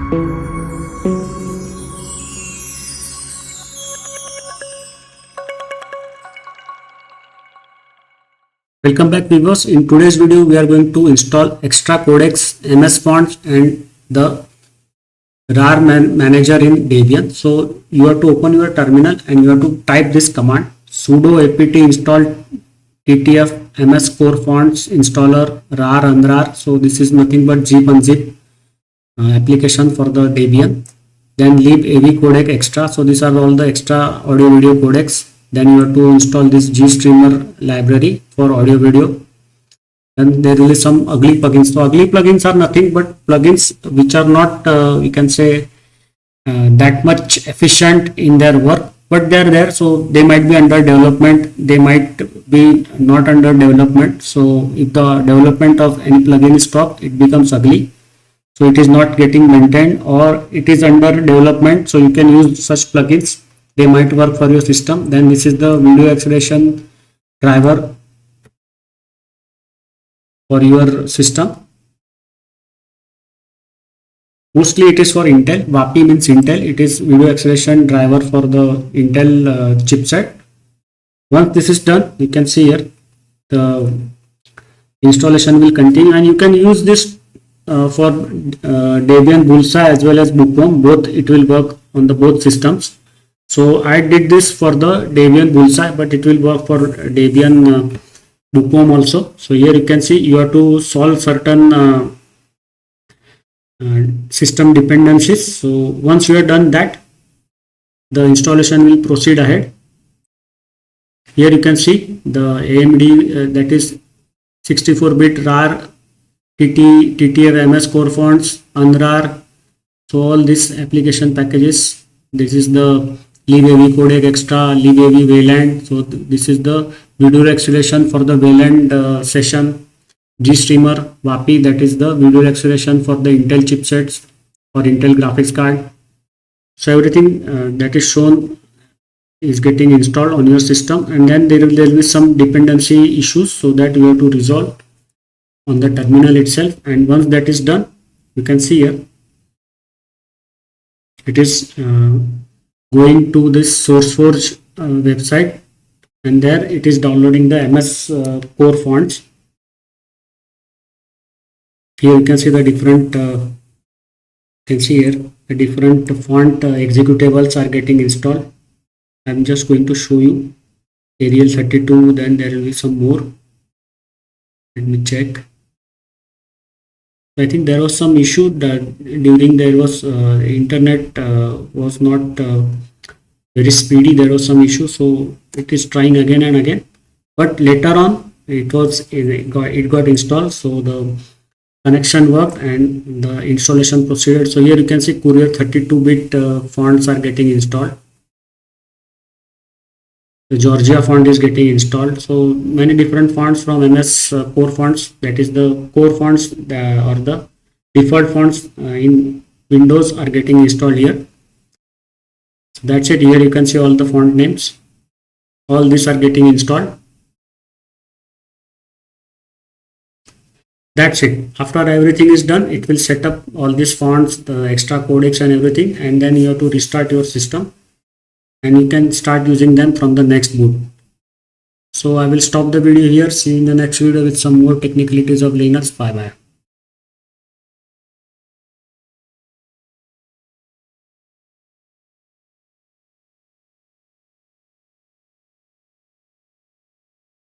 Welcome back viewers. In today's video we are going to install extra codecs, MS fonts and the RAR manager in Debian. So you have to open your terminal and you have to type this command sudo apt install ttf ms core fonts installer rar unrar. So this is nothing but zip unzip application for the Debian. Then lib av codec extra. So these are all the extra audio video codecs. Then you have to install this GStreamer library for audio video. Then there will be some ugly plugins. So ugly plugins are nothing but plugins which are not we can say that much efficient in their work, but they are there. So they might be under development, they might be not under development. So if the development of any plugin is stopped, it becomes ugly. So it is not getting maintained or it is under development. So you can use such plugins. They might work for your system. Then this is the video acceleration driver for your system. Mostly it is for Intel. WAPI means Intel. It is video acceleration driver for the Intel chipset. Once this is done, you can see here the installation will continue, and you can use this for Debian Bullseye as well as Bookworm. Both it will work on the both systems. So I did this for the Debian Bullseye, but it will work for Debian Bookworm also. So here you can see you have to solve certain system dependencies. So once you have done that, the installation will proceed ahead. Here you can see the AMD that is 64-bit RAR, TTF MS core fonts, unrar. So all these application packages. This is the lib av codec extra, lib av Wayland. So this is the video acceleration for the Wayland session. GStreamer WAPI, that is the video acceleration for the Intel chipsets or Intel graphics card. So everything that is shown is getting installed on your system, and then there will be some dependency issues, so that you have to resolve on the terminal itself. And once that is done, you can see here it is going to this SourceForge website, and there it is downloading the MS core fonts. Here you can see the different you can see here the different font executables are getting installed. I'm just going to show you Arial 32. Then there will be some more. Let me check. I think there was some issue that during there was internet was not very speedy. There was some issue, so it is trying again and again, but later on it got installed. So the connection worked and the installation proceeded. So here you can see Courier 32-bit fonts are getting installed. The Georgia font is getting installed. So many different fonts from MS core fonts, that is the core fonts or the default fonts in Windows are getting installed here. So that's it. Here you can see all the font names. All these are getting installed. That's it. After everything is done, it will set up all these fonts, the extra codecs and everything, and then you have to restart your system and you can start using them from the next boot. So I will stop the video here. See you in the next video with some more technicalities of Linux. Bye bye.